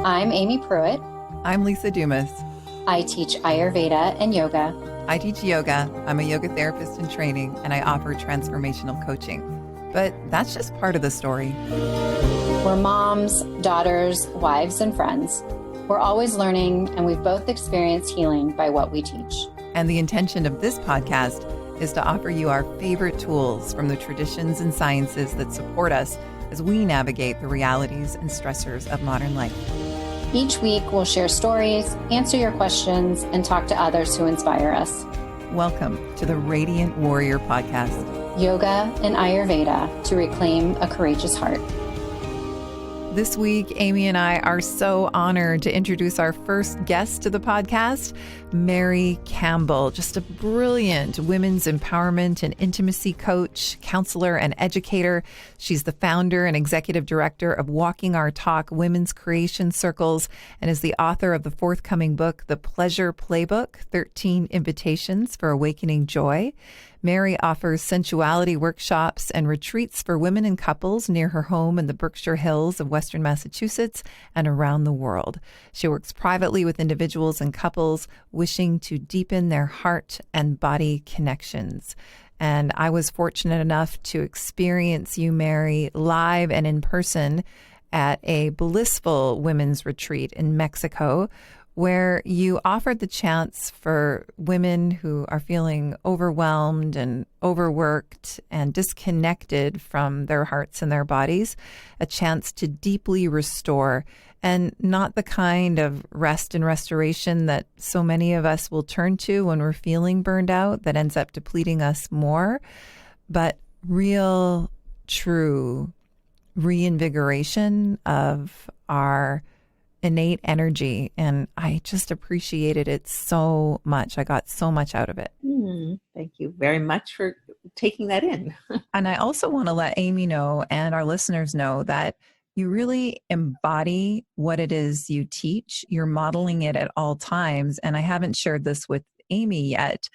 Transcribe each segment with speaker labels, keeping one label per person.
Speaker 1: I'm Amy Pruitt.
Speaker 2: I'm Lisa Dumas.
Speaker 1: I teach Ayurveda and yoga.
Speaker 2: I teach yoga. I'm a yoga therapist in training, and I offer transformational coaching. But that's just part of the story.
Speaker 1: We're moms, daughters, wives, and friends. We're always learning, and we've both experienced healing by what we teach.
Speaker 2: And the intention of this podcast is to offer you our favorite tools from the traditions and sciences that support us as we navigate the realities and stressors of modern life.
Speaker 1: Each week, we'll share stories, answer your questions, and talk to others who inspire us.
Speaker 2: Welcome to the Radiant Warrior Podcast.
Speaker 1: Yoga and Ayurveda to reclaim a courageous heart.
Speaker 2: This week, Amy and I are so honored to introduce our first guest to the podcast, Mary Campbell, just a brilliant women's empowerment and intimacy coach, counselor, and educator. She's the founder and executive director of Walking Our Talk Women's Creation Circles and is the author of the forthcoming book, The Pleasure Playbook, 13 Invitations for Awakening Joy. Mary offers sensuality workshops and retreats for women and couples near her home in the Berkshire Hills of Western Massachusetts and around the world. She works privately with individuals and couples wishing to deepen their heart and body connections. And I was fortunate enough to experience you, Mary, live and in person at a blissful women's retreat in Mexico, where you offered the chance for women who are feeling overwhelmed and overworked and disconnected from their hearts and their bodies, a chance to deeply restore, and not the kind of rest and restoration that so many of us will turn to when we're feeling burned out that ends up depleting us more, but real, true reinvigoration of our innate energy. And I just appreciated it so much. I got so much out of it.
Speaker 3: Thank you very much for taking that in.
Speaker 2: And I also want to let Amy know and our listeners know that you really embody what it is you teach. You're modeling it at all times. And I haven't shared this with Amy yet.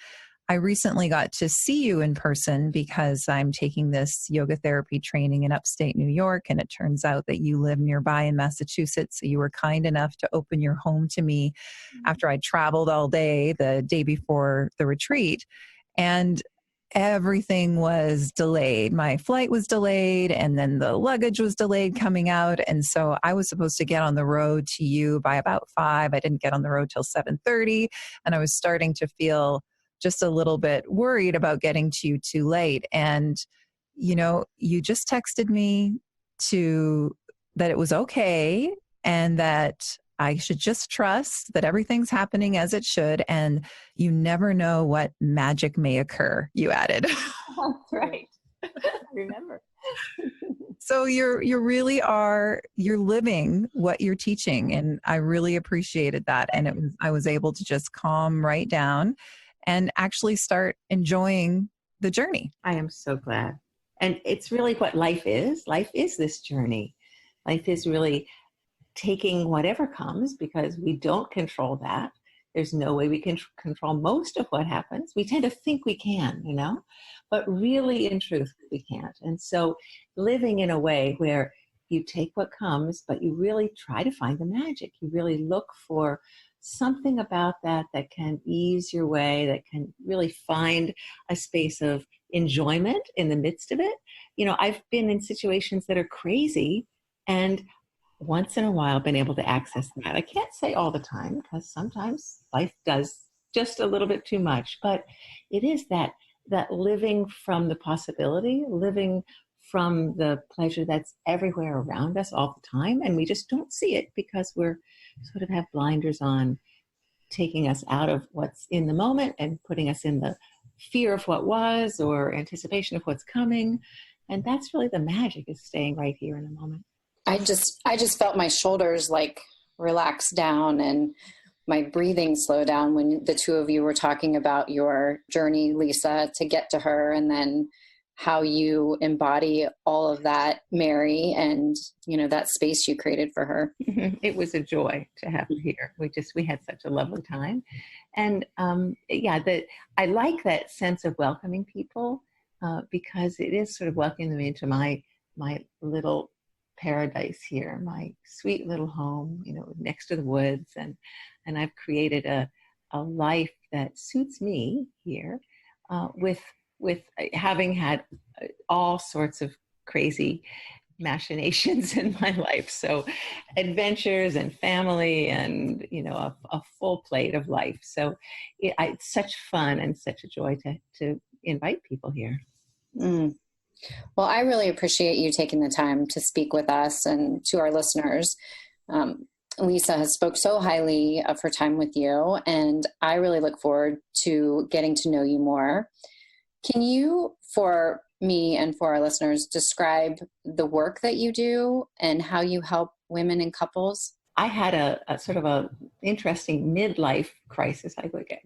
Speaker 2: I recently got to see you in person because I'm taking this yoga therapy training in upstate New York, and it turns out that you live nearby in Massachusetts. So you were kind enough to open your home to me after I traveled all day the day before the retreat, and everything was delayed. My flight was delayed, and then the luggage was delayed coming out. And so I was supposed to get on the road to you by about 5. I didn't get on the road till 7:30, and I was starting to feel just a little bit worried about getting to you too late. And, you know, you just texted me that it was okay and that I should just trust that everything's happening as it should. And you never know what magic may occur, you added.
Speaker 3: That's right. I remember.
Speaker 2: So you're living what you're teaching. And I really appreciated that. And I was able to just calm right down and actually start enjoying the journey.
Speaker 3: I am so glad. And it's really what life is. Life is this journey. Life is really taking whatever comes, because we don't control that. There's no way we can control most of what happens. We tend to think we can, but really in truth, we can't. And so living in a way where you take what comes, but you really try to find the magic. You really look for something about that can ease your way, that can really find a space of enjoyment in the midst of it. I've been in situations that are crazy, and once in a while been able to access that. I can't say all the time, because sometimes life does just a little bit too much, but it is that living from the possibility, living from the pleasure that's everywhere around us all the time, and we just don't see it because we're sort of have blinders on, taking us out of what's in the moment and putting us in the fear of what was or anticipation of what's coming. And that's really the magic, is staying right here in the moment.
Speaker 1: I just felt my shoulders like relax down and my breathing slow down when the two of you were talking about your journey, Lisa, to get to her, and then how you embody all of that, Mary, and, that space you created for her.
Speaker 3: It was a joy to have her here. We had such a lovely time. And I like that sense of welcoming people, because it is sort of welcoming them into my little paradise here, my sweet little home, next to the woods. And I've created a life that suits me here, with having had all sorts of crazy machinations in my life. So adventures and family and, a full plate of life. So it's such fun and such a joy to invite people here.
Speaker 1: Mm. Well, I really appreciate you taking the time to speak with us and to our listeners. Lisa has spoke so highly of her time with you, and I really look forward to getting to know you more. Can you, for me and for our listeners, describe the work that you do and how you help women and couples?
Speaker 3: I had a sort of a interesting midlife crisis,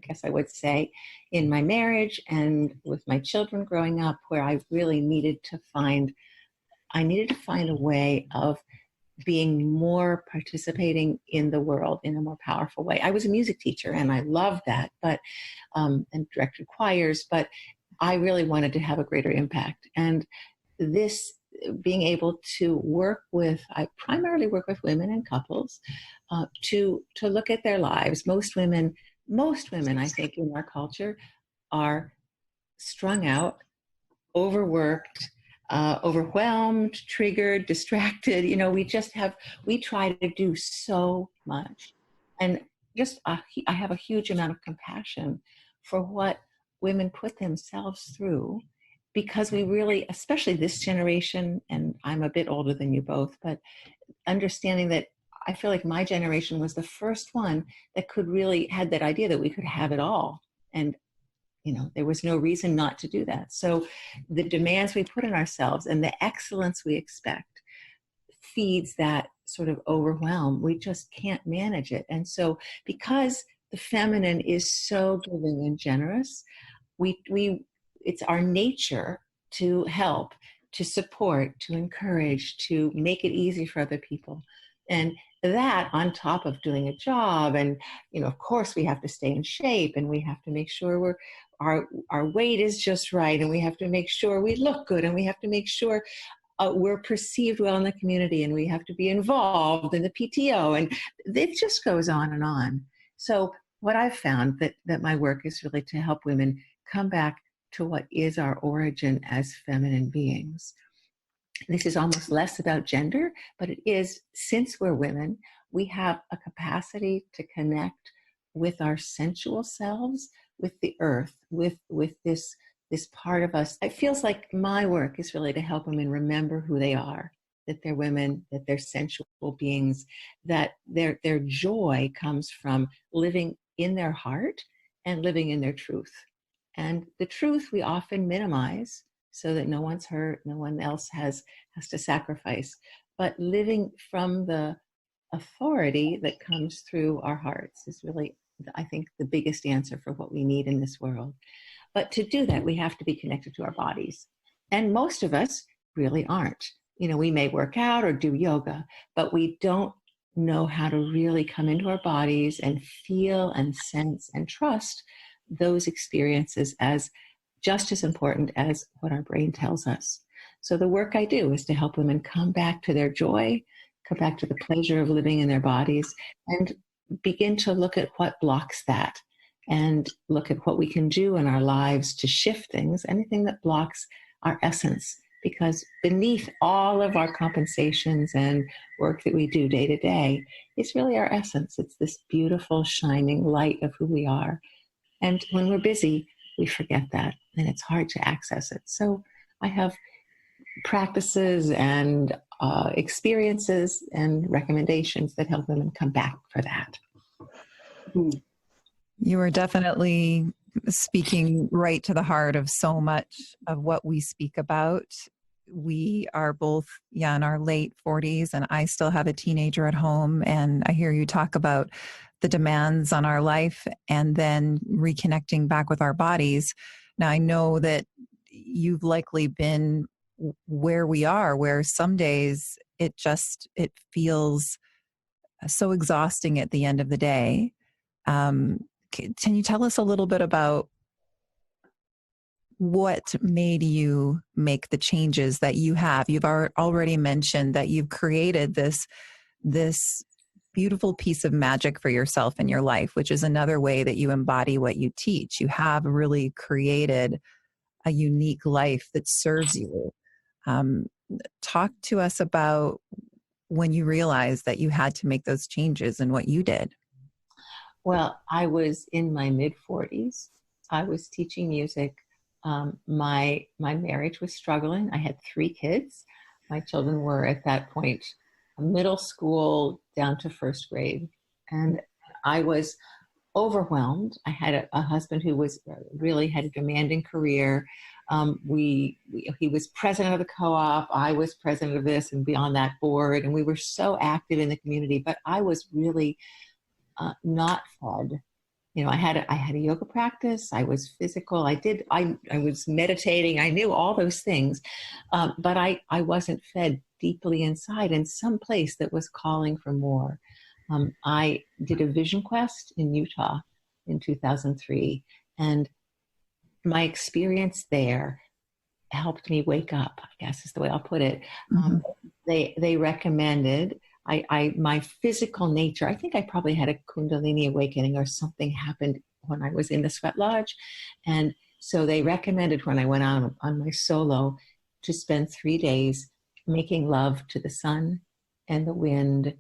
Speaker 3: guess I would say, in my marriage and with my children growing up, where I really needed to find a way of being more participating in the world in a more powerful way. I was a music teacher and I loved that, but and directed choirs, but I really wanted to have a greater impact. And this being able to I primarily work with women and couples, to look at their lives. Most women, I think, in our culture are strung out, overworked, overwhelmed, triggered, distracted. We try to do so much. And I have a huge amount of compassion for what women put themselves through, because we really, especially this generation, and I'm a bit older than you both, but understanding that I feel like my generation was the first one that had that idea that we could have it all. And there was no reason not to do that. So the demands we put on ourselves and the excellence we expect feeds that sort of overwhelm. We just can't manage it. And so because the feminine is so giving and generous, it's our nature to help, to support, to encourage, to make it easy for other people. And that on top of doing a job, and of course we have to stay in shape, and we have to make sure our weight is just right, and we have to make sure we look good, and we have to make sure we're perceived well in the community, and we have to be involved in the PTO, and it just goes on and on. So what I've found that my work is really to help women come back to what is our origin as feminine beings. This is almost less about gender, but it is, since we're women, we have a capacity to connect with our sensual selves, with the earth, with this part of us. It feels like my work is really to help women remember who they are, that they're women, that they're sensual beings, that their joy comes from living in their heart and living in their truth. And the truth we often minimize so that no one's hurt, no one else has to sacrifice. But living from the authority that comes through our hearts is really, I think, the biggest answer for what we need in this world. But to do that, we have to be connected to our bodies. And most of us really aren't. We may work out or do yoga, but we don't know how to really come into our bodies and feel and sense and trust those experiences as just as important as what our brain tells us. So the work I do is to help women come back to their joy, come back to the pleasure of living in their bodies, and begin to look at what blocks that, and look at what we can do in our lives to shift things, anything that blocks our essence. Because beneath all of our compensations and work that we do day to day, it's really our essence. It's this beautiful, shining light of who we are. And when we're busy, we forget that, and it's hard to access it. So I have practices and experiences and recommendations that help women come back for that.
Speaker 2: You are definitely speaking right to the heart of so much of what we speak about. We are both in our late 40s, and I still have a teenager at home, and I hear you talk about the demands on our life and then reconnecting back with our bodies. Now, I know that you've likely been where we are, where some days it feels so exhausting at the end of the day. Can you tell us a little bit about what made you make the changes that you have? You've already mentioned that you've created this beautiful piece of magic for yourself in your life, which is another way that you embody what you teach. You have really created a unique life that serves you. Um, Talk to us about when you realized that you had to make those changes and what you did.
Speaker 3: Well, I was in my mid-40s. I was teaching music. My marriage was struggling. I had 3 kids. My children were at that point middle school down to first grade. And I was overwhelmed. I had a husband who was really had a demanding career. He was president of the co-op. I was president of this and beyond that board. And we were so active in the community, but I was really not fed. You know, I had a yoga practice. I was physical. I was meditating. I knew all those things, but I wasn't fed deeply inside in some place that was calling for more. I did a vision quest in Utah in 2003, and my experience there helped me wake up, I guess is the way I'll put it. Mm-hmm. They recommended my physical nature. I think I probably had a Kundalini awakening or something happened when I was in the sweat lodge. And so they recommended when I went on my solo to spend 3 days making love to the sun and the wind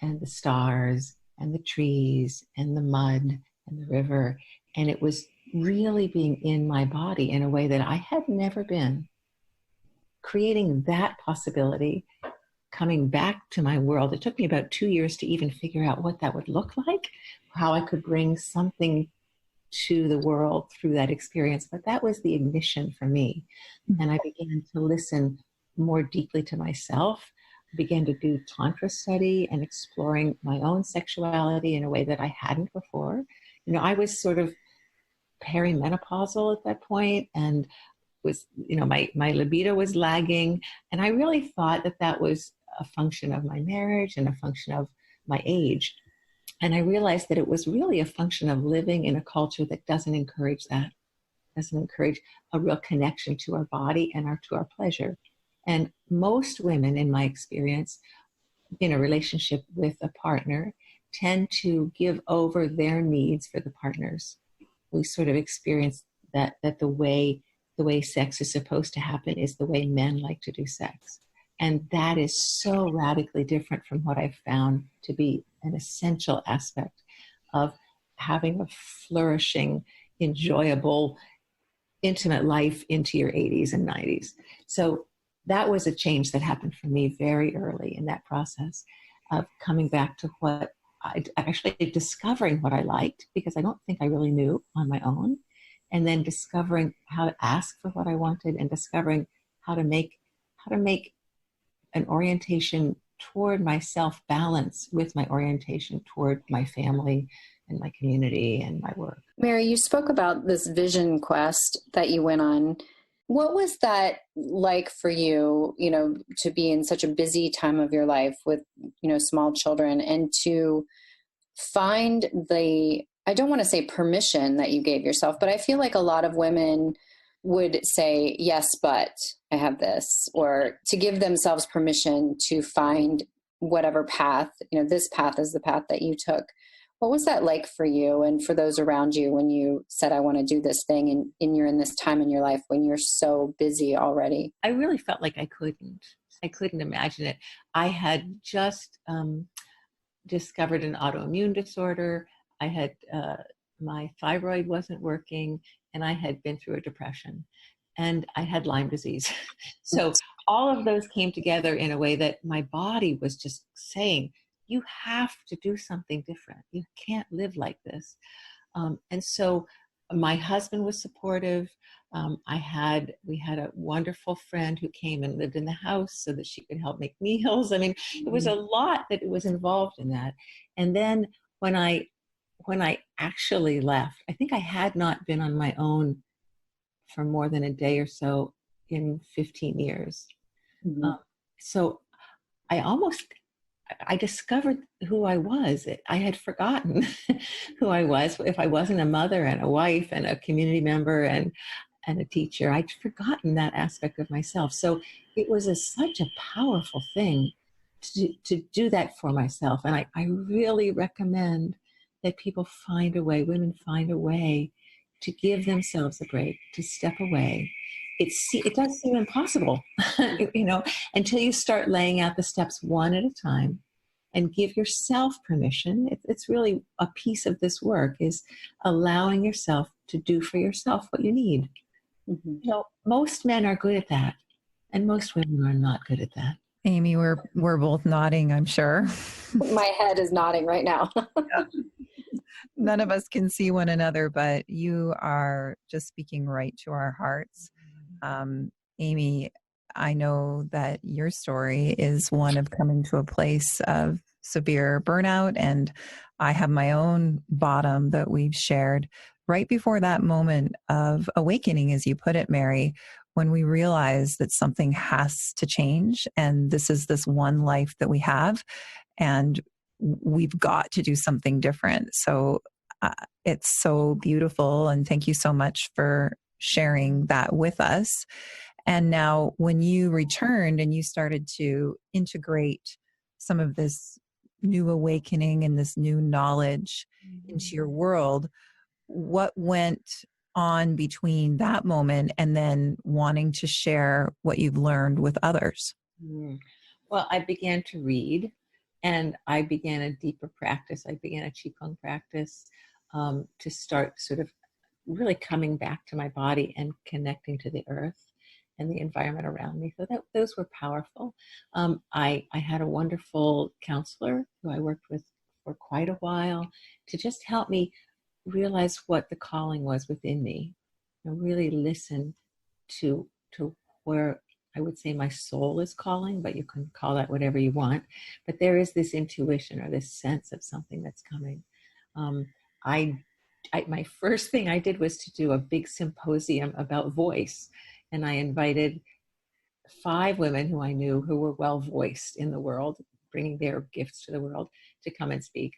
Speaker 3: and the stars and the trees and the mud and the river. And it was really being in my body in a way that I had never been. Creating that possibility, coming back to my world. It took me about 2 years to even figure out what that would look like, how I could bring something to the world through that experience. But that was the ignition for me. And I began to listen more deeply to myself. I began to do Tantra study and exploring my own sexuality in a way that I hadn't before. You know, I was sort of perimenopausal at that point and was, you know, my libido was lagging. And I really thought that was a function of my marriage and a function of my age. And I realized that it was really a function of living in a culture that doesn't encourage that, doesn't encourage a real connection to our body and to our pleasure. And most women, in my experience, in a relationship with a partner, tend to give over their needs for the partners. We sort of experience that the way sex is supposed to happen is the way men like to do sex. And that is so radically different from what I've found to be an essential aspect of having a flourishing, enjoyable, intimate life into your 80s and 90s. So that was a change that happened for me very early in that process of coming back to what I actually discovering what I liked, because I don't think I really knew on my own. And then discovering how to ask for what I wanted and discovering how to make an orientation toward myself balance with my orientation toward my family and my community and my work.
Speaker 1: Mary, you spoke about this vision quest that you went on. What was that like for you, you know, to be in such a busy time of your life with, you know, small children and to find I don't want to say permission that you gave yourself, but I feel like a lot of women would say, yes, but I have this, or to give themselves permission to find whatever path, you know, this path is the path that you took. What was that like for you and for those around you when you said, I want to do this thing and you're in this time in your life when you're so busy already?
Speaker 3: I really felt like I couldn't imagine it. I had just discovered an autoimmune disorder. I had, my thyroid wasn't working and I had been through a depression and I had Lyme disease. So all of those came together in a way that my body was just saying, you have to do something different. You can't live like this. And so my husband was supportive. We had a wonderful friend who came and lived in the house so that she could help make meals. I mean, it was a lot that was involved in that. And then when I actually left, I think I had not been on my own for more than a day or so in 15 years. Mm-hmm. So I discovered who I was. I had forgotten who I was. If I wasn't a mother and a wife and a community member, and and a teacher. I'd forgotten that aspect of myself. So it was such a powerful thing to do that for myself. And I really recommend that people find a way, women find a way to give themselves a break, to step away. It does seem impossible, until you start laying out the steps one at a time and give yourself permission. It's really a piece of this work, is allowing yourself to do for yourself what you need.
Speaker 1: Mm-hmm.
Speaker 3: Most men are good at that, and most women are not good at that.
Speaker 2: Aimee, we're both nodding, I'm sure.
Speaker 1: My head is nodding right now.
Speaker 2: None of us can see one another, but you are just speaking right to our hearts. Aimee, I know that your story is one of coming to a place of severe burnout, and I have my own bottom that we've shared right before that moment of awakening, as you put it, Mary, when we realize that something has to change, and this is this one life that we have, and we've got to do something different. So it's so beautiful, and thank you so much for sharing that with us. And now when you returned and you started to integrate some of this new awakening and this new knowledge into your world, what went on between that moment and then wanting to share what you've learned with others?
Speaker 3: Well, I began to read, and I began a deeper practice. I began a Qigong practice to start sort of really coming back to my body and connecting to the earth and the environment around me. So those were powerful. I had a wonderful counselor who I worked with for quite a while to just help me realize what the calling was within me, and really listen to where I would say my soul is calling, but you can call that whatever you want. But there is this intuition or this sense of something that's coming. My first thing I did was to do a big symposium about voice. And I invited 5 women who I knew who were well voiced in the world, bringing their gifts to the world, to come and speak.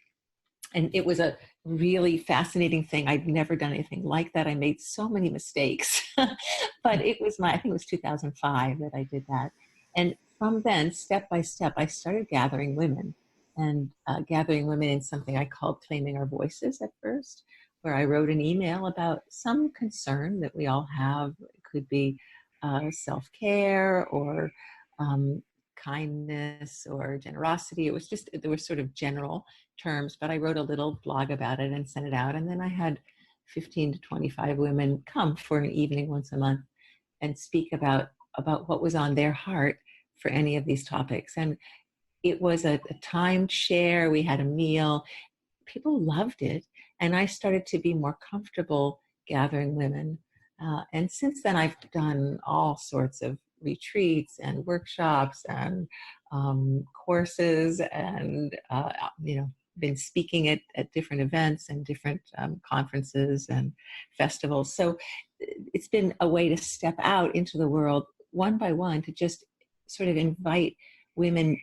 Speaker 3: And it was a really fascinating thing. I'd never done anything like that. I made so many mistakes, but I think it was 2005 that I did that. And from then, step by step, I started gathering women, and gathering women in something I called Claiming Our Voices at first, where I wrote an email about some concern that we all have. It could be self-care or kindness or generosity. There were sort of general terms, but I wrote a little blog about it and sent it out. And then I had 15 to 25 women come for an evening once a month and speak about what was on their heart for any of these topics. And it was a timed share. We had a meal. People loved it. And I started to be more comfortable gathering women. And since then, I've done all sorts of retreats and workshops and courses, and been speaking at different events and different conferences and festivals. So it's been a way to step out into the world one by one, to just sort of invite women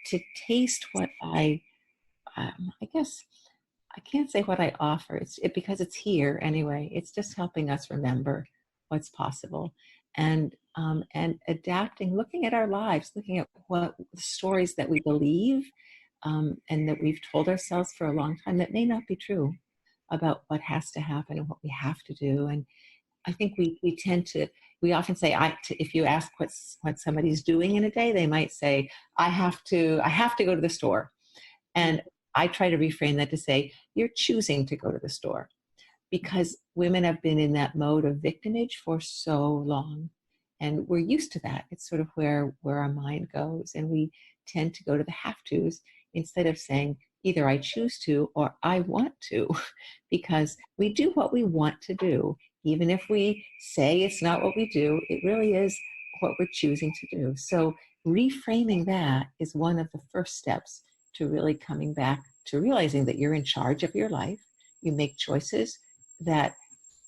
Speaker 3: to taste what I guess I can't say what I offer. Because it's here anyway. It's just helping us remember what's possible, and adapting, looking at our lives, looking at what stories that we believe and that we've told ourselves for a long time that may not be true about what has to happen and what we have to do. And I think we often say, if you ask what somebody's doing in a day, they might say, I have to go to the store. And I try to reframe that to say, you're choosing to go to the store, because women have been in that mode of victimage for so long. And we're used to that. It's sort of where our mind goes. And we tend to go to the have-tos instead of saying, either I choose to or I want to, because we do what we want to do. Even if we say it's not what we do, it really is what we're choosing to do. So reframing that is one of the first steps to really coming back to realizing that you're in charge of your life. You make choices that,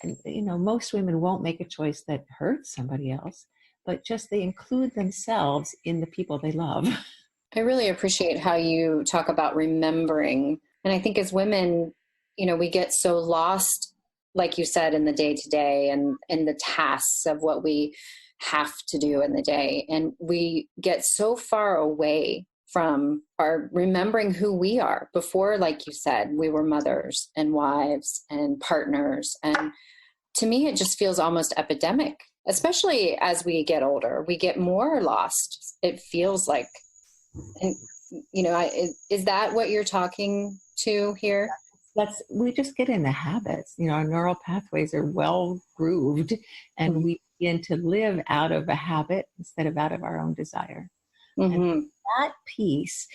Speaker 3: most women won't make a choice that hurts somebody else, but just they include themselves in the people they love.
Speaker 1: I really appreciate how you talk about remembering. And I think as women, we get so lost like you said, in the day to day and in the tasks of what we have to do in the day. And we get so far away from our remembering who we are. Before, like you said, we were mothers and wives and partners. And to me, it just feels almost epidemic, especially as we get older. We get more lost, it feels like. And, is that what you're talking to here?
Speaker 3: We just get in the habits. Our neural pathways are well grooved, and
Speaker 1: Mm-hmm.
Speaker 3: we begin to live out of a habit instead of out of our own desire.
Speaker 1: Mm-hmm.
Speaker 3: And that piece,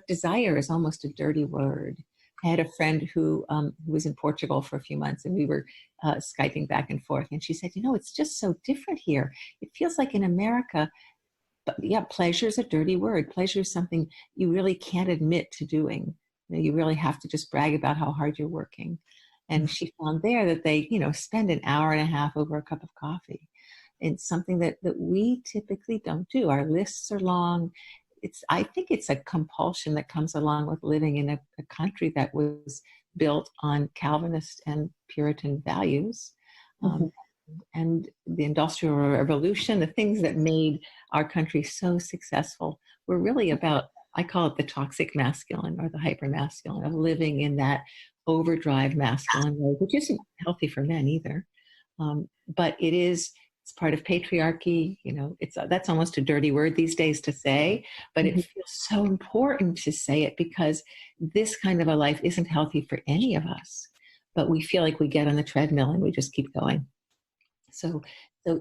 Speaker 3: desire is almost a dirty word. I had a friend who was in Portugal for a few months, and we were Skyping back and forth. And she said, it's just so different here. It feels like in America, but yeah, pleasure is a dirty word. Pleasure is something you really can't admit to doing. You really have to just brag about how hard you're working. And she found there that they, spend an hour and a half over a cup of coffee. It's something that we typically don't do. Our lists are long. I think it's a compulsion that comes along with living in a country that was built on Calvinist and Puritan values. And the Industrial Revolution, the things that made our country so successful were really about, I call it the toxic masculine or the hyper masculine, of living in that overdrive masculine mode, which isn't healthy for men either. But it's part of patriarchy. That's almost a dirty word these days to say, but it feels so important to say it because this kind of a life isn't healthy for any of us. But we feel like we get on the treadmill and we just keep going. So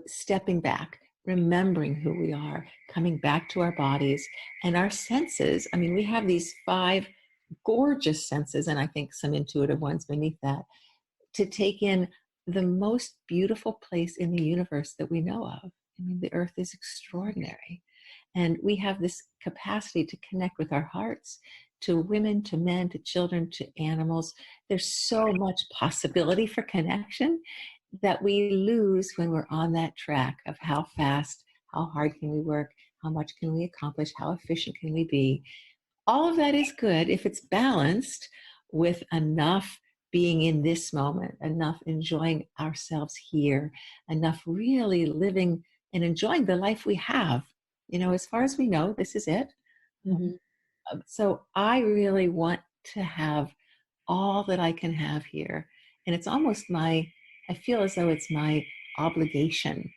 Speaker 3: stepping back, remembering who we are, coming back to our bodies and our senses. I mean, we have these 5 gorgeous senses, and I think some intuitive ones beneath that, to take in the most beautiful place in the universe that we know of. I mean, the earth is extraordinary. And we have this capacity to connect with our hearts, to women, to men, to children, to animals. There's so much possibility for connection that we lose when we're on that track of how fast, how hard can we work, how much can we accomplish, how efficient can we be. All of that is good if it's balanced with enough being in this moment, enough enjoying ourselves here, enough really living and enjoying the life we have. As far as we know, this is it. So I really want to have all that I can have here. And it's almost I feel as though it's my obligation,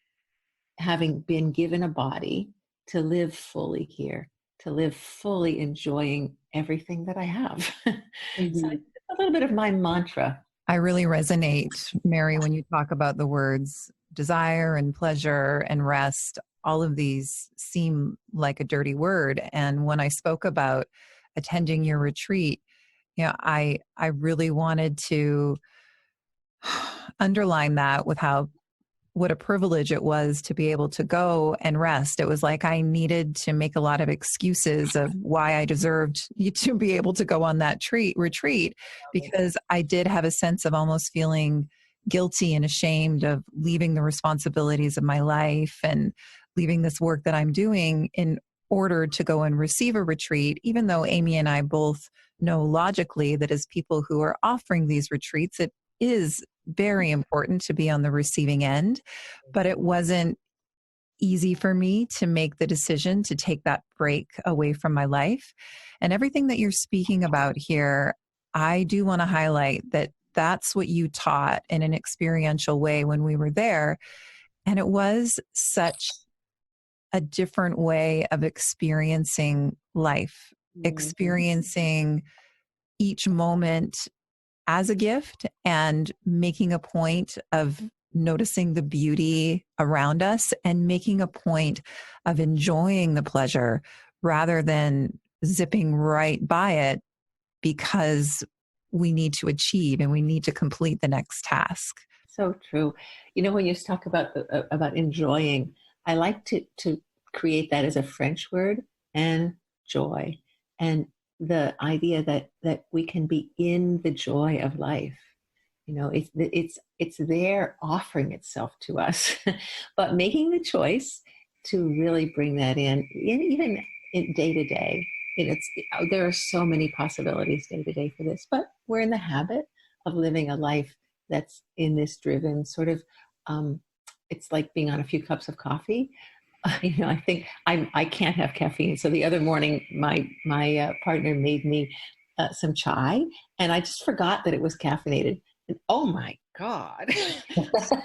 Speaker 3: having been given a body, to live fully here, to live fully enjoying everything that I have. So it's a little bit of my mantra.
Speaker 2: I really resonate, Mary, when you talk about the words desire and pleasure and rest. All of these seem like a dirty word. And when I spoke about attending your retreat, I really wanted to underline that with what a privilege it was to be able to go and rest. It was like I needed to make a lot of excuses of why I deserved to be able to go on that retreat, because I did have a sense of almost feeling guilty and ashamed of leaving the responsibilities of my life and leaving this work that I'm doing in order to go and receive a retreat, even though Aimee and I both know logically that as people who are offering these retreats, it is very important to be on the receiving end, but it wasn't easy for me to make the decision to take that break away from my life. And everything that you're speaking about here, I do want to highlight that that's what you taught in an experiential way when we were there. And it was such a different way of experiencing life, experiencing each moment as a gift and making a point of noticing the beauty around us and making a point of enjoying the pleasure rather than zipping right by it because we need to achieve and we need to complete the next task.
Speaker 3: So true. When you talk about enjoying, I like to create that as a French word, and joy, and the idea that we can be in the joy of life. It's there offering itself to us, but making the choice to really bring that in even in day to day. There are so many possibilities day to day for this, but we're in the habit of living a life that's in this driven sort of, it's like being on a few cups of coffee. I think I can't have caffeine. So the other morning, my partner made me some chai, and I just forgot that it was caffeinated. And oh my God, so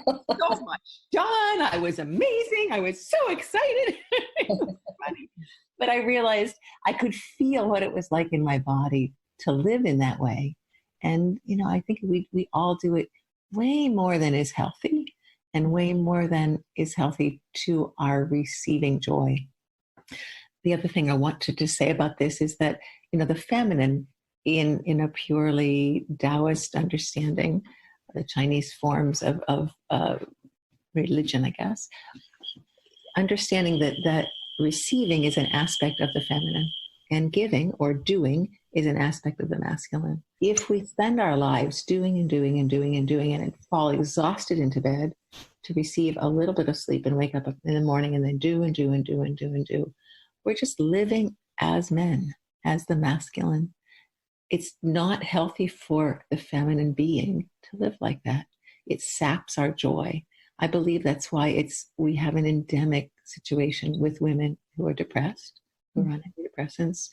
Speaker 3: much done. I was amazing. I was so excited. It was funny. But I realized I could feel what it was like in my body to live in that way. And, I think we all do it way more than is healthy, and way more than is healthy to our receiving joy. The other thing I wanted to say about this is that, the feminine in a purely Taoist understanding, the Chinese forms of religion, I guess, understanding that receiving is an aspect of the feminine, and giving or doing is an aspect of the masculine. If we spend our lives doing and doing and doing and doing and fall exhausted into bed to receive a little bit of sleep and wake up in the morning and then do and do and do and do and do, we're just living as men, as the masculine. It's not healthy for the feminine being to live like that. It saps our joy. I believe that's why we have an endemic situation with women who are depressed, who are on antidepressants.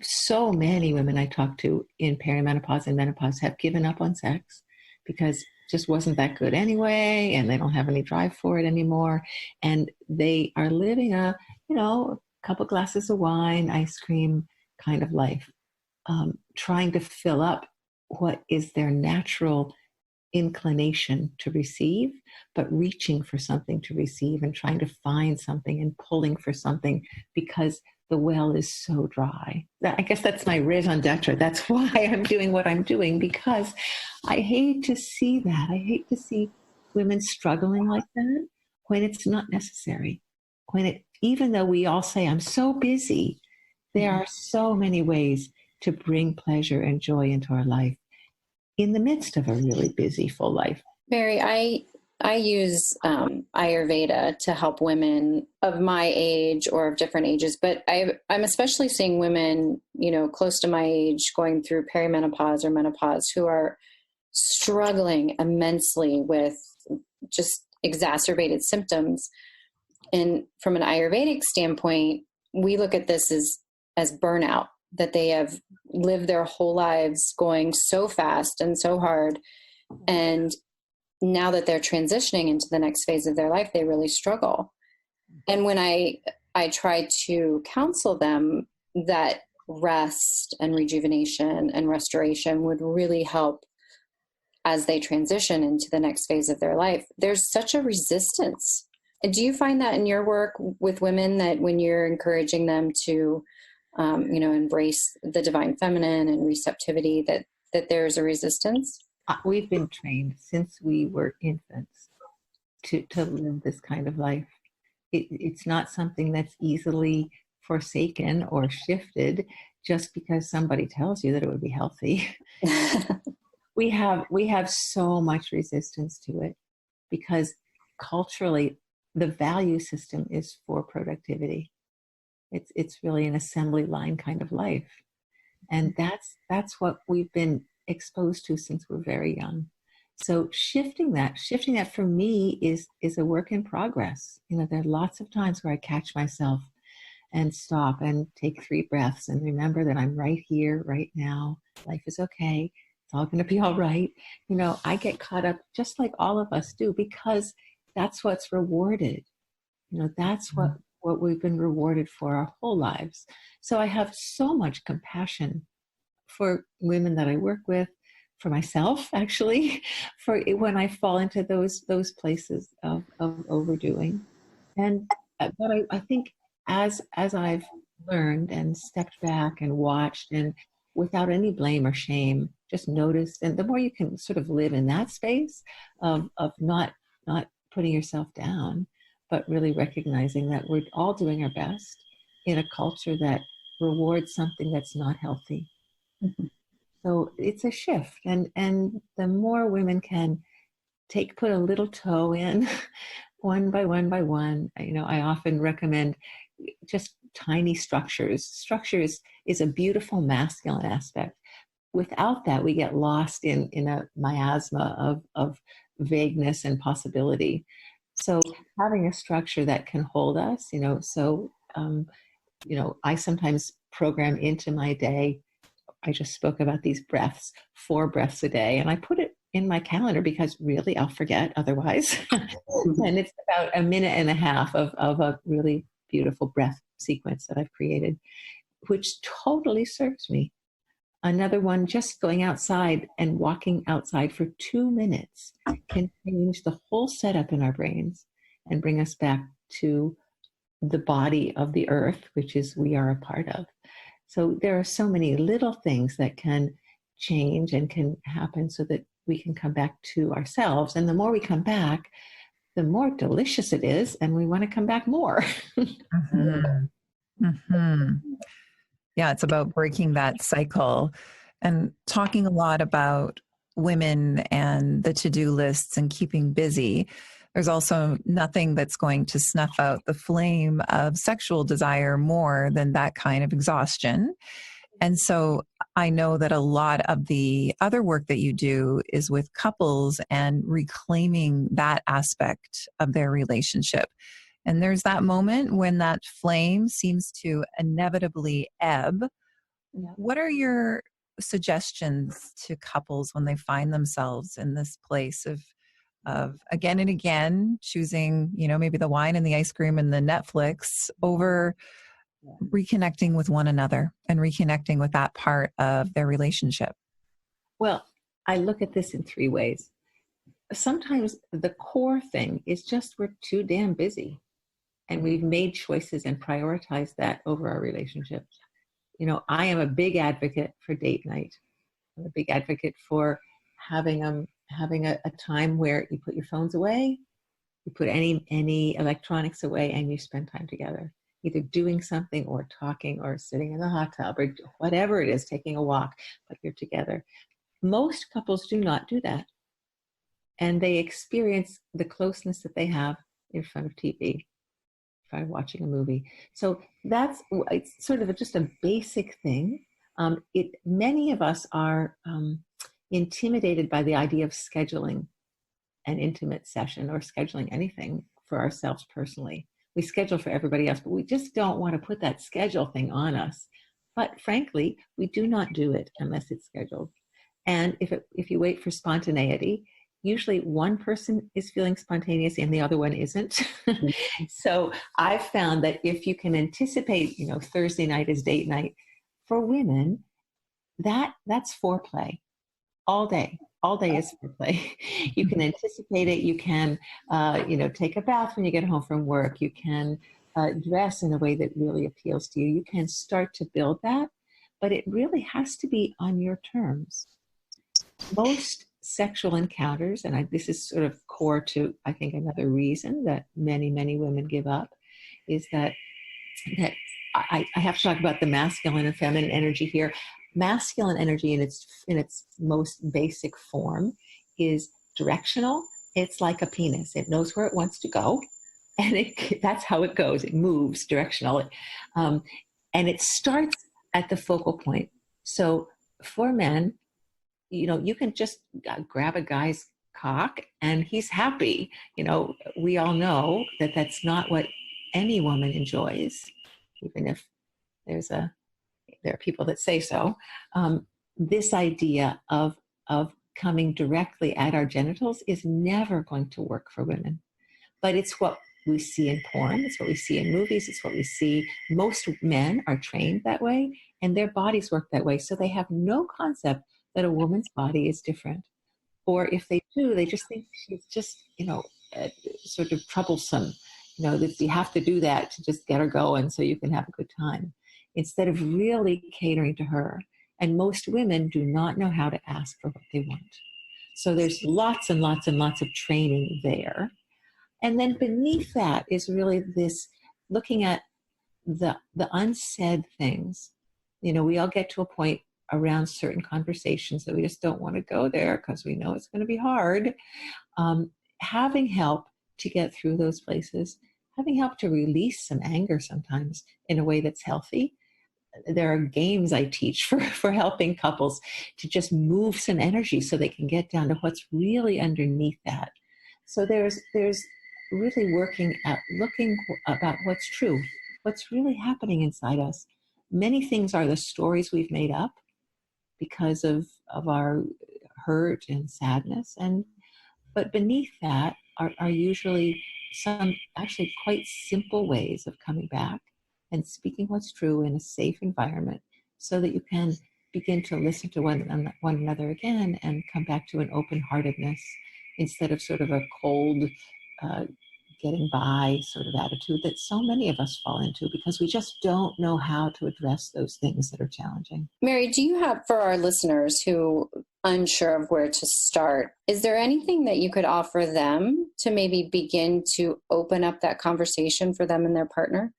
Speaker 3: So many women I talk to in perimenopause and menopause have given up on sex because it just wasn't that good anyway, and they don't have any drive for it anymore. And they are living a couple glasses of wine, ice cream kind of life, trying to fill up what is their natural inclination to receive, but reaching for something to receive and trying to find something and pulling for something because the well is so dry. I guess that's my raison d'etre. That's why I'm doing what I'm doing, because I hate to see that. I hate to see women struggling like that when it's not necessary. Even though we all say, I'm so busy, there are so many ways to bring pleasure and joy into our life in the midst of a really busy, full life.
Speaker 1: Mary, I use Ayurveda to help women of my age or of different ages, but I'm especially seeing women, close to my age going through perimenopause or menopause who are struggling immensely with just exacerbated symptoms. And from an Ayurvedic standpoint, we look at this as burnout, that they have lived their whole lives going so fast and so hard. And now that they're transitioning into the next phase of their life, they really struggle. And when I try to counsel them that rest and rejuvenation and restoration would really help as they transition into the next phase of their life, there's such a resistance. And do you find that in your work with women, that when you're encouraging them to embrace the divine feminine and receptivity, that there's a resistance?
Speaker 3: We've been trained since we were infants to live this kind of life. It's not something that's easily forsaken or shifted just because somebody tells you that it would be healthy. We have so much resistance to it because culturally the value system is for productivity. It's really an assembly line kind of life. And that's what we've been exposed to since we're very young. So shifting that for me is a work in progress. There are lots of times where I catch myself and stop and take 3 breaths and remember that I'm right here, right now. Life is okay. It's all going to be all right. I get caught up just like all of us do because that's what's rewarded. That's what we've been rewarded for our whole lives. So I have so much compassion for women that I work with, for myself, actually, for when I fall into those places of overdoing. But I think as I've learned and stepped back and watched and without any blame or shame, just noticed, and the more you can sort of live in that space of not putting yourself down, but really recognizing that we're all doing our best in a culture that rewards something that's not healthy. Mm-hmm. So it's a shift. And the more women can put a little toe in one by one by one, I often recommend just tiny structures. Structure is a beautiful masculine aspect, without that, we get lost in a miasma of vagueness and possibility. So having a structure that can hold us, I sometimes program into my day. I just spoke about these breaths, 4 breaths a day, and I put it in my calendar because really I'll forget otherwise. And it's about a minute and a half of a really beautiful breath sequence that I've created, which totally serves me. Another one, just going outside and walking outside for 2 minutes can change the whole setup in our brains and bring us back to the body of the earth, which is we are a part of. So there are so many little things that can change and can happen so that we can come back to ourselves. And the more we come back, the more delicious it is, and we want to come back more.
Speaker 2: Mm-hmm. Mm-hmm. Yeah, it's about breaking that cycle and talking a lot about women and the to-do lists and keeping busy. There's also nothing that's going to snuff out the flame of sexual desire more than that kind of exhaustion. And so I know that a lot of the other work that you do is with couples and reclaiming that aspect of their relationship. And there's that moment when that flame seems to inevitably ebb. What are your suggestions to couples when they find themselves in this place of again and again choosing, maybe the wine and the ice cream and the Netflix over reconnecting with one another and reconnecting with that part of their relationship?
Speaker 3: Well, I look at this in 3 ways. Sometimes the core thing is just we're too damn busy, and we've made choices and prioritized that over our relationship. I am a big advocate for date night. I'm a big advocate for having a time where you put your phones away, you put any electronics away, and you spend time together, either doing something or talking or sitting in the hot tub or whatever it is, taking a walk, but you're together. Most couples do not do that. And they experience the closeness that they have in front of TV, by watching a movie. So it's sort of just a basic thing. Many of us are intimidated by the idea of scheduling an intimate session or scheduling anything for ourselves personally. We schedule for everybody else, but we just don't want to put that schedule thing on us. But frankly, we do not do it unless it's scheduled. And if you wait for spontaneity, usually one person is feeling spontaneous and the other one isn't. So I've found that if you can anticipate, Thursday night is date night, for women, that's foreplay all day. All day is foreplay. You can anticipate it. You can, take a bath when you get home from work. You can dress in a way that really appeals to you. You can start to build that, but it really has to be on your terms. Most sexual encounters, and this is sort of core to, I think, another reason that many, many women give up, is that I have to talk about the masculine and feminine energy here. Masculine energy in its most basic form is directional. It's like a penis. It knows where it wants to go, and that's how it goes. It moves directional, and it starts at the focal point. So for men, you can just grab a guy's cock and he's happy. We all know that that's not what any woman enjoys, even if there are people that say so. This idea of coming directly at our genitals is never going to work for women. But it's what we see in porn. It's what we see in movies. It's what we see. Most men are trained that way, and their bodies work that way. So they have no concept that a woman's body is different. Or if they do, they just think she's just, sort of troublesome, that you have to do that to just get her going so you can have a good time, instead of really catering to her. And most women do not know how to ask for what they want. So there's lots and lots and lots of training there. And then beneath that is really this looking at the unsaid things. We all get to a point around certain conversations that we just don't want to go there because we know it's going to be hard. Having help to get through those places, having help to release some anger sometimes in a way that's healthy, there are games I teach for helping couples to just move some energy so they can get down to what's really underneath that. So there's really working at looking about what's true, what's really happening inside us. Many things are the stories we've made up because of our hurt and sadness. But beneath that are usually some actually quite simple ways of coming back and speaking what's true in a safe environment so that you can begin to listen to one another again and come back to an open-heartedness instead of sort of a cold, getting by sort of attitude that so many of us fall into because we just don't know how to address those things that are challenging.
Speaker 1: Mary, do you have, for our listeners who unsure of where to start, is there anything that you could offer them to maybe begin to open up that conversation for them and their partner?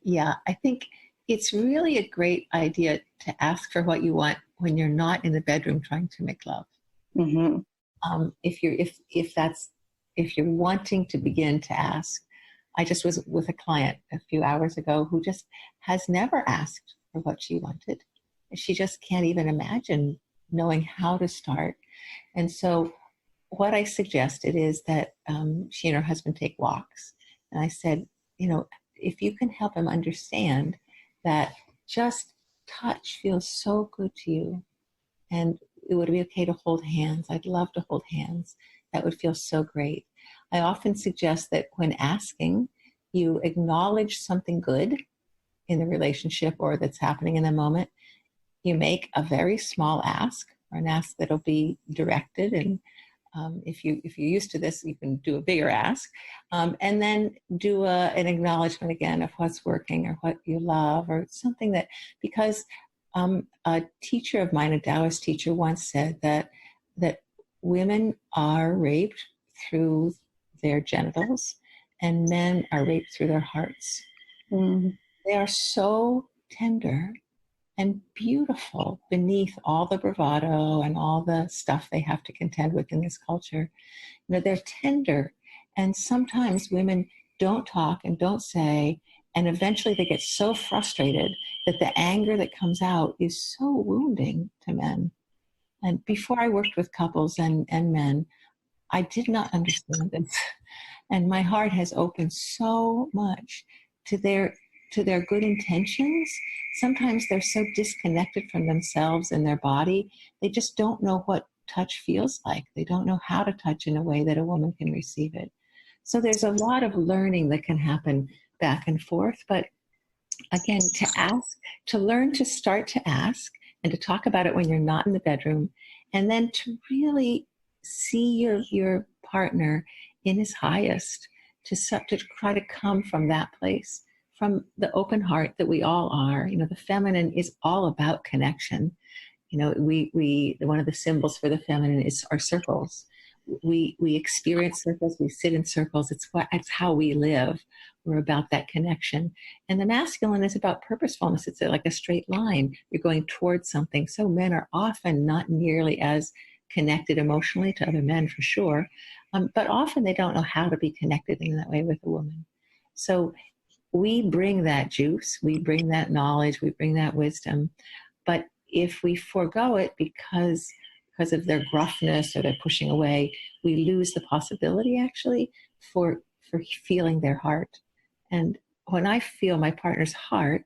Speaker 3: Yeah, I think it's really a great idea to ask for what you want when you're not in the bedroom trying to make love.
Speaker 1: Mm-hmm.
Speaker 3: If you're wanting to begin to ask. I just was with a client a few hours ago who just has never asked for what she wanted. She just can't even imagine knowing how to start. And so what I suggested is that she and her husband take walks. And I said, if you can help him understand that just touch feels so good to you, and it would be okay to hold hands. I'd love to hold hands. That would feel so great. I often suggest that when asking, you acknowledge something good in the relationship or that's happening in the moment. You make a very small ask, or an ask that'll be directed. And if you're used to this, you can do a bigger ask, and then do an acknowledgement again of what's working or what you love or something that, because a teacher of mine, a Taoist teacher, once said that women are raped through their genitals and men are raped through their hearts.
Speaker 1: Mm-hmm.
Speaker 3: They are so tender and beautiful beneath all the bravado and all the stuff they have to contend with in this culture. They're tender. And sometimes women don't talk and don't say, and eventually they get so frustrated that the anger that comes out is so wounding to men. And before I worked with couples and men, I did not understand this. And my heart has opened so much to their good intentions. Sometimes they're so disconnected from themselves and their body, they just don't know what touch feels like. They don't know how to touch in a way that a woman can receive it. So there's a lot of learning that can happen back and forth. But again, to learn to start to ask and to talk about it when you're not in the bedroom, and then to really see your partner in his highest, to try to come from that place, from the open heart that we all are. The feminine is all about connection. We one of the symbols for the feminine is our circles. We experience circles, we sit in circles. It's how we live. We're about that connection. And the masculine is about purposefulness. It's like a straight line. You're going towards something. So men are often not nearly as connected emotionally to other men, for sure. But often they don't know how to be connected in that way with a woman. So we bring that juice, we bring that knowledge, we bring that wisdom. But if we forego it because of their gruffness or their pushing away, we lose the possibility actually for feeling their heart. And when I feel my partner's heart,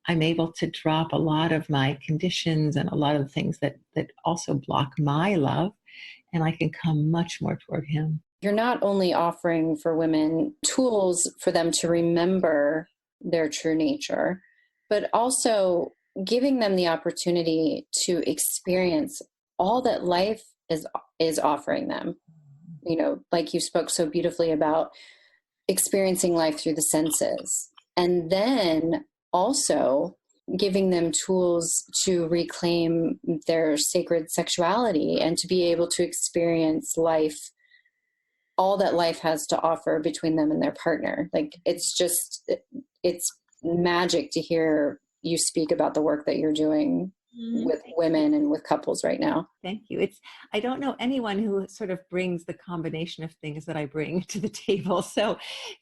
Speaker 3: I'm able to drop a lot of my conditions and a lot of the things that also block my love, and I can come much more toward him.
Speaker 1: You're not only offering for women tools for them to remember their true nature, but also giving them the opportunity to experience all that life is offering them. Like you spoke so beautifully about experiencing life through the senses, and then also giving them tools to reclaim their sacred sexuality and to be able to experience life, all that life has to offer between them and their partner. Like, it's magic to hear you speak about the work that you're doing with women and with couples right now.
Speaker 3: Thank you. I don't know anyone who sort of brings the combination of things that I bring to the table. So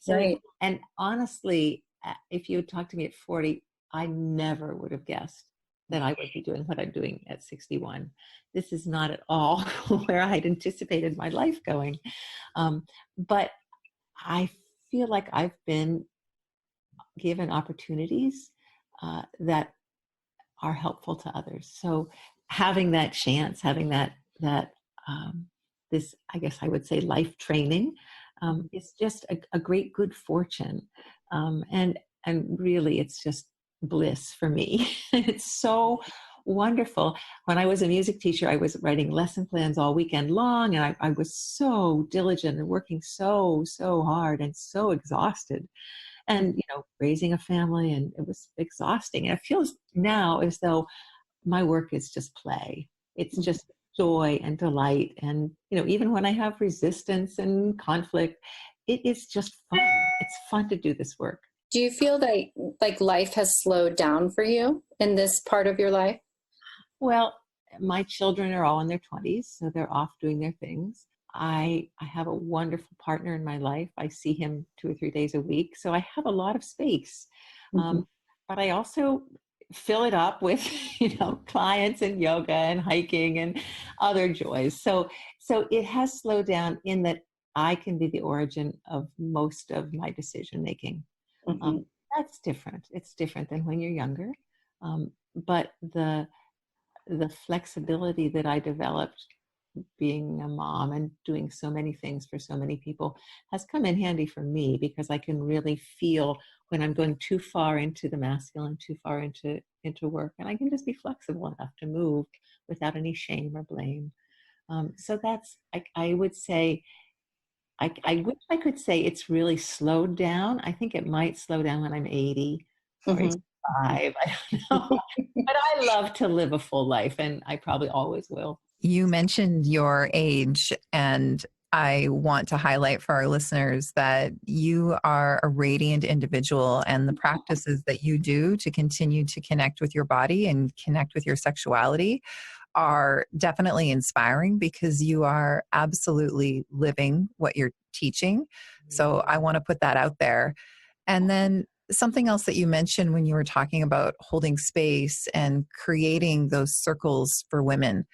Speaker 1: Right.
Speaker 3: And honestly, if you had talked to me at 40, I never would have guessed that I would be doing what I'm doing at 61. This is not at all where I'd anticipated my life going. But I feel like I've been given opportunities that are helpful to others. So having that chance, having that this, I guess I would say, life training, is just a great good fortune, and really, it's just bliss for me. It's so wonderful. When I was a music teacher, I was writing lesson plans all weekend long, and I was so diligent and working so hard and so exhausted, and raising a family, and it was exhausting. And it feels now as though my work is just play. It's just joy and delight. And even when I have resistance and conflict, it is just fun. It's fun to do this work.
Speaker 1: Do you feel that like life has slowed down for you in this part of your life?
Speaker 3: Well, my children are all in their 20s, so they're off doing their things. I have a wonderful partner in my life. I see him 2 or 3 days a week, so I have a lot of space. But I also fill it up with, clients and yoga and hiking and other joys. So it has slowed down in that I can be the origin of most of my decision making. That's different. It's different than when you're younger. But the flexibility that I developed being a mom and doing so many things for so many people has come in handy for me, because I can really feel when I'm going too far into the masculine, too far into work, and I can just be flexible enough to move without any shame or blame. So that's, I would say, I wish I could say it's really slowed down. I think it might slow down when I'm 80 or 85. I don't know. But I love to live a full life, and I probably always will.
Speaker 2: You mentioned your age, and I want to highlight for our listeners that you are a radiant individual, and the practices that you do to continue to connect with your body and connect with your sexuality are definitely inspiring, because you are absolutely living what you're teaching. So I want to put that out there. And then something else that you mentioned when you were talking about holding space and creating those circles for women.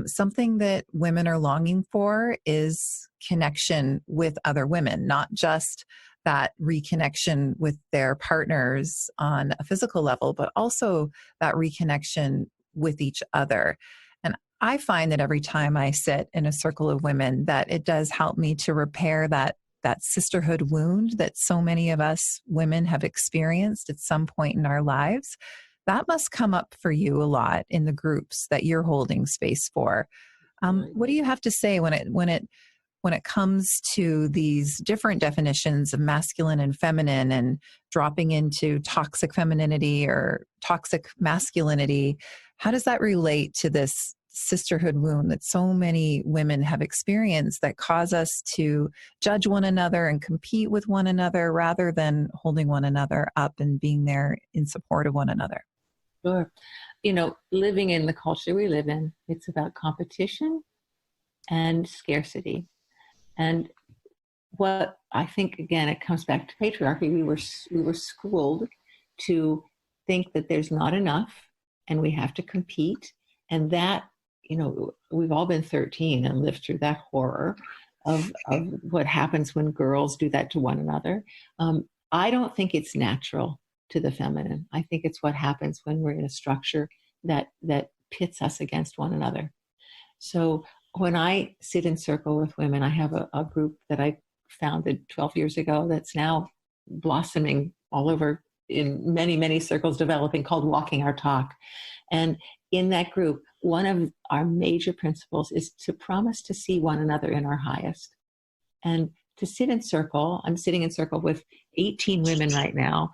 Speaker 2: Something that women are longing for is connection with other women, not just that reconnection with their partners on a physical level, but also that reconnection with each other. And I find that every time I sit in a circle of women, that it does help me to repair that sisterhood wound that so many of us women have experienced at some point in our lives. That must come up for you a lot in the groups that you're holding space for. What do you have to say when it comes to these different definitions of masculine and feminine, and dropping into toxic femininity or toxic masculinity? How does that relate to this sisterhood wound that so many women have experienced, that cause us to judge one another and compete with one another rather than holding one another up and being there in support of one another?
Speaker 3: Sure. Living in the culture we live in, it's about competition and scarcity. And what I think, again, it comes back to patriarchy. We were schooled to think that there's not enough and we have to compete. And that, we've all been 13 and lived through that horror of what happens when girls do that to one another. I don't think it's natural to the feminine. I think it's what happens when we're in a structure that pits us against one another. So when I sit in circle with women, I have a group that I founded 12 years ago that's now blossoming all over in many, many circles, developing, called Walking Our Talk. And in that group, one of our major principles is to promise to see one another in our highest. And to sit in circle, I'm sitting in circle with 18 women right now,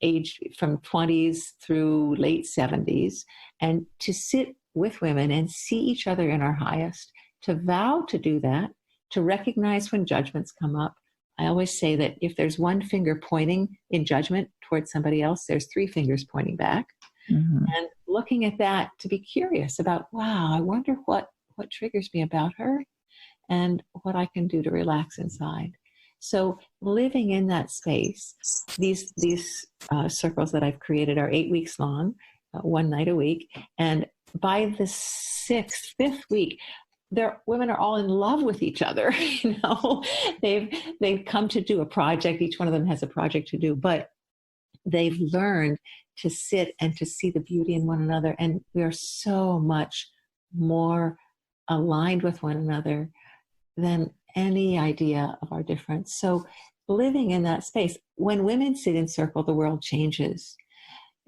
Speaker 3: aged from 20s through late 70s, and to sit with women and see each other in our highest, to vow to do that, to recognize when judgments come up. I always say that if there's one finger pointing in judgment towards somebody else, there's 3 fingers pointing back. Mm-hmm. And looking at that, to be curious about, wow, I wonder what triggers me about her and what I can do to relax inside. So living in that space, these circles that I've created are 8 weeks long, one night a week. And by the fifth week, women are all in love with each other. They've come to do a project. Each one of them has a project to do, but they've learned to sit and to see the beauty in one another. And we are so much more aligned with one another than any idea of our difference. So living in that space, when women sit in circle, the world changes.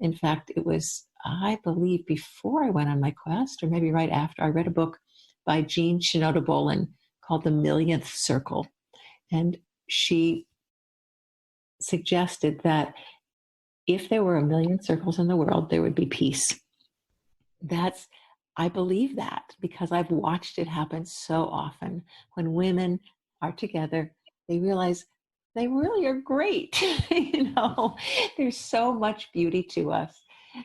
Speaker 3: In fact, it was, I believe, before I went on my quest, or maybe right after, I read a book by Jean Shinoda Bolen called The Millionth Circle. And she suggested that if there were 1 million circles in the world, there would be peace. I believe that because I've watched it happen so often. When women are together, they realize they really are great. There's so much beauty to us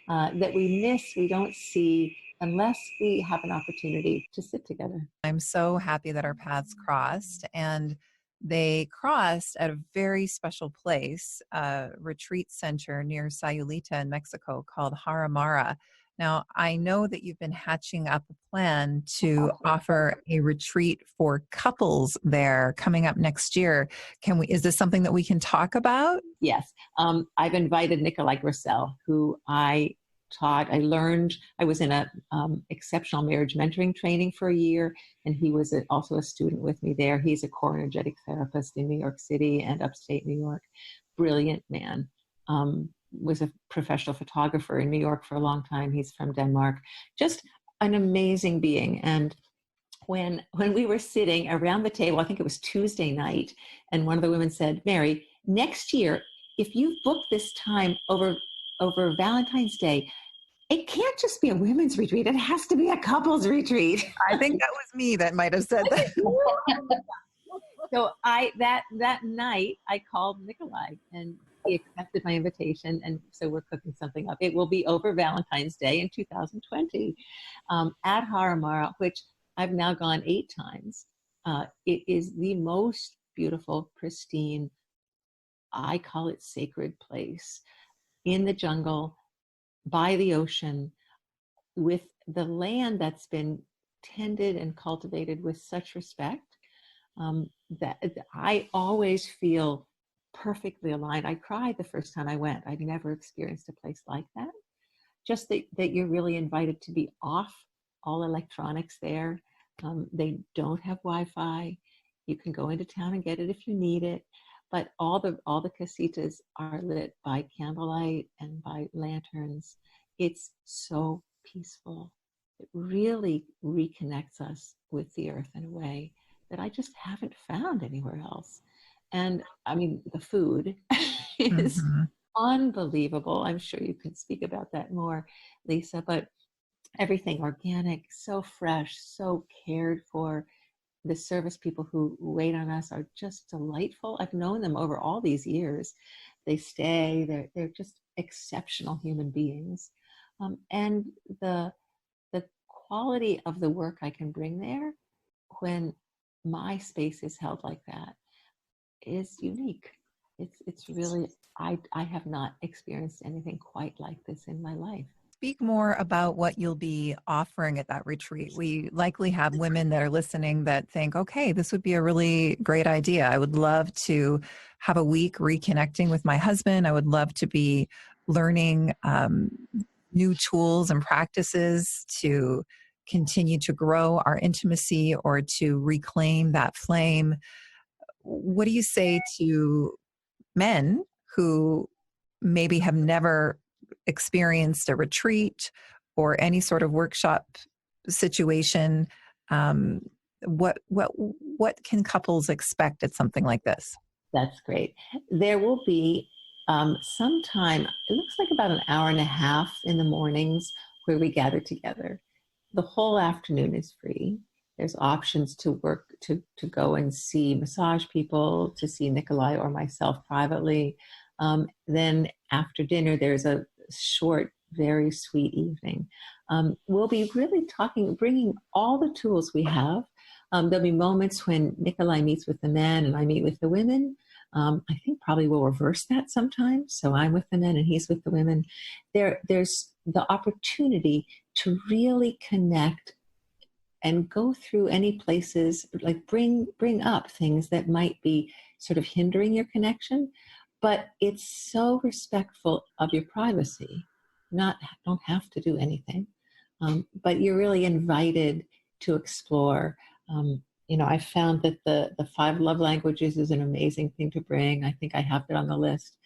Speaker 3: that we miss, we don't see, unless we have an opportunity to sit together.
Speaker 2: I'm so happy that our paths crossed, and they crossed at a very special place, a retreat center near Sayulita in Mexico called Haramara. Now, I know that you've been hatching up a plan to offer a retreat for couples there coming up next year. Is this something that we can talk about?
Speaker 3: Yes. I've invited Nikolai Grissel, who I learned, I was in a exceptional marriage mentoring training for a year, and he was also a student with me there. He's a core energetic therapist in New York City and upstate New York. Brilliant man. Was a professional photographer in New York for a long time. He's from Denmark. Just an amazing being. And when we were sitting around the table, I think it was Tuesday night, and one of the women said, "Mary, next year, if you book this time over Valentine's Day, it can't just be a women's retreat. It has to be a couples retreat."
Speaker 2: I think that was me that might have said that.
Speaker 3: So that night I called Nikolai, and he accepted my invitation, and so we're cooking something up. It will be over Valentine's Day in 2020 at Haramara, which I've now gone 8 times. It is the most beautiful, pristine, I call it sacred place in the jungle, by the ocean, with the land that's been tended and cultivated with such respect that I always feel perfectly aligned. I cried the first time I went. I'd never experienced a place like that. Just that you're really invited to be off all electronics there. They don't have Wi-Fi. You can go into town and get it if you need it. But all the casitas are lit by candlelight and by lanterns. It's so peaceful. It really reconnects us with the earth in a way that I just haven't found anywhere else. And I mean, the food is unbelievable. I'm sure you could speak about that more, Lisa, but everything organic, so fresh, so cared for. The service people who wait on us are just delightful. I've known them over all these years. They stay, they're just exceptional human beings. And the quality of the work I can bring there when my space is held like that is unique. It's really, I have not experienced anything quite like this in my life.
Speaker 2: Speak more about what you'll be offering at that retreat. We likely have women that are listening that think, okay, this would be a really great idea. I would love to have a week reconnecting with my husband. I would love to be learning new tools and practices to continue to grow our intimacy or to reclaim that flame. What do you say to men who maybe have never experienced a retreat or any sort of workshop situation? What can couples expect at something like this?
Speaker 3: That's great. There will be some time, it looks like about an hour and a half in the mornings where we gather together. The whole afternoon is free. There's options to go and see massage people, to see Nikolai or myself privately. Then after dinner, there's a short, very sweet evening. We'll be really bringing all the tools we have There'll be moments when Nikolai meets with the men and I meet with the women. I think probably we'll reverse that sometimes. So I'm with the men and he's with the women. There's the opportunity to really connect and go through any places, like bring up things that might be sort of hindering your connection, but it's so respectful of your privacy. Don't have to do anything, but you're really invited to explore. I found that the 5 love languages is an amazing thing to bring. I think I have it on the list.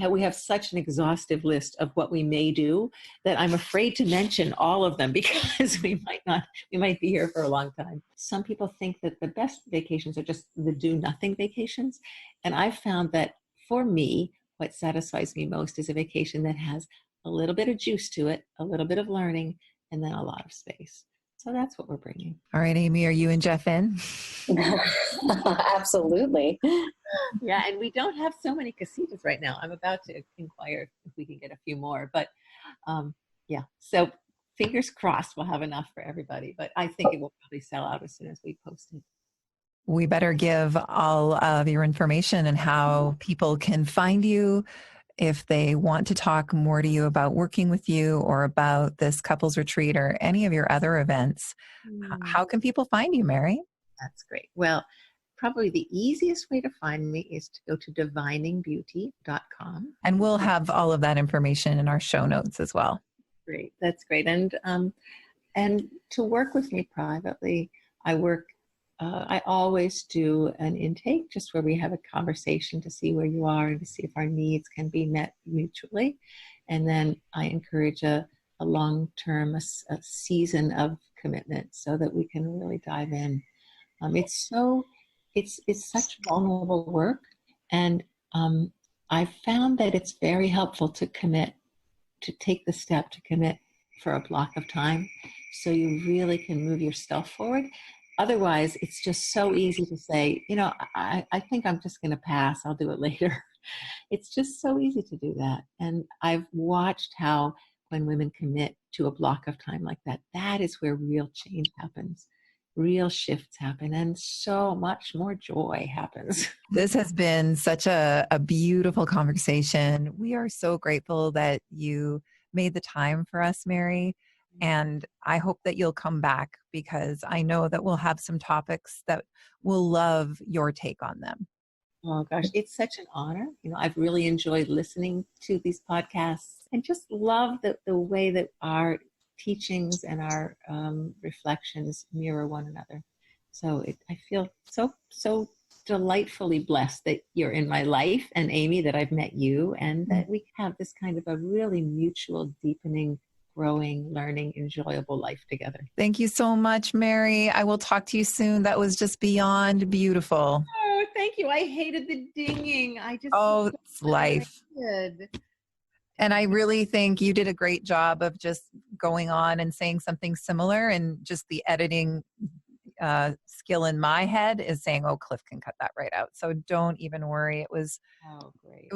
Speaker 3: We have such an exhaustive list of what we may do that I'm afraid to mention all of them because we might be here for a long time. Some people think that the best vacations are just the do nothing vacations. And I've found that for me, what satisfies me most is a vacation that has a little bit of juice to it, a little bit of learning, and then a lot of space. So that's what we're bringing.
Speaker 2: All right, Aimee, are you and Jeff in?
Speaker 1: Absolutely.
Speaker 3: Yeah, and we don't have so many casitas right now. I'm about to inquire if we can get a few more. But yeah, so fingers crossed we'll have enough for everybody. But I think it will probably sell out as soon as we post it.
Speaker 2: We better give all of your information and how people can find you if they want to talk more to you about working with you or about this couples retreat or any of your other events. How can people find you, Mary?
Speaker 3: That's great. Well, probably the easiest way to find me is to go to diviningbeauty.com.
Speaker 2: And we'll have all of that information in our show notes as well.
Speaker 3: Great. That's great. And to work with me privately, I always do an intake just where we have a conversation to see where you are and to see if our needs can be met mutually. And then I encourage a long-term, a season of commitment so that we can really dive in. It's such vulnerable work. And I've found that it's very helpful to take the step to commit for a block of time so you really can move yourself forward. Otherwise, it's just so easy to say, I think I'm just going to pass. I'll do it later. It's just so easy to do that. And I've watched how when women commit to a block of time like that, that is where real change happens. Real shifts happen and so much more joy happens.
Speaker 2: This has been such a beautiful conversation. We are so grateful that you made the time for us, Mary. And I hope that you'll come back because I know that we'll have some topics that will love your take on them.
Speaker 3: Oh gosh, it's such an honor. I've really enjoyed listening to these podcasts and just love the way that our teachings and our reflections mirror one another. So I feel so delightfully blessed that you're in my life, and Aimee, that I've met you, and that we have this kind of a really mutual, deepening, growing, learning, enjoyable life together.
Speaker 2: Thank you so much, Mary. I will talk to you soon. That was just beyond beautiful.
Speaker 3: Oh, thank you. I hated the dinging.
Speaker 2: It's life. And I really think you did a great job of just going on and saying something similar, and just the editing skill in my head is saying, oh, Cliff can cut that right out. So don't even worry. It was,
Speaker 3: great.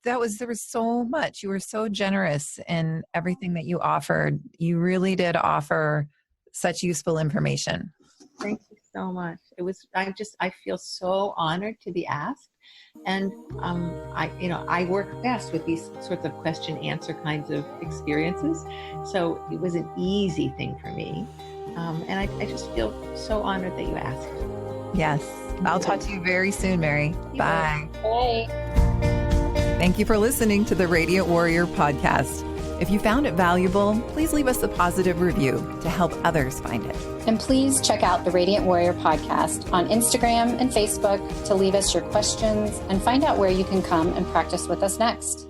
Speaker 2: There was so much. You were so generous in everything that you offered. You really did offer such useful information.
Speaker 3: Thank you so much. I feel so honored to be asked. And I work best with these sorts of question answer kinds of experiences. So it was an easy thing for me. And I just feel so honored that you asked.
Speaker 2: Yes. I'll talk to you very soon, Mary. Bye.
Speaker 1: Bye.
Speaker 2: Thank you for listening to the Radiant Warrior podcast. If you found it valuable, please leave us a positive review to help others find it.
Speaker 1: And please check out the Radiant Warrior podcast on Instagram and Facebook to leave us your questions and find out where you can come and practice with us next.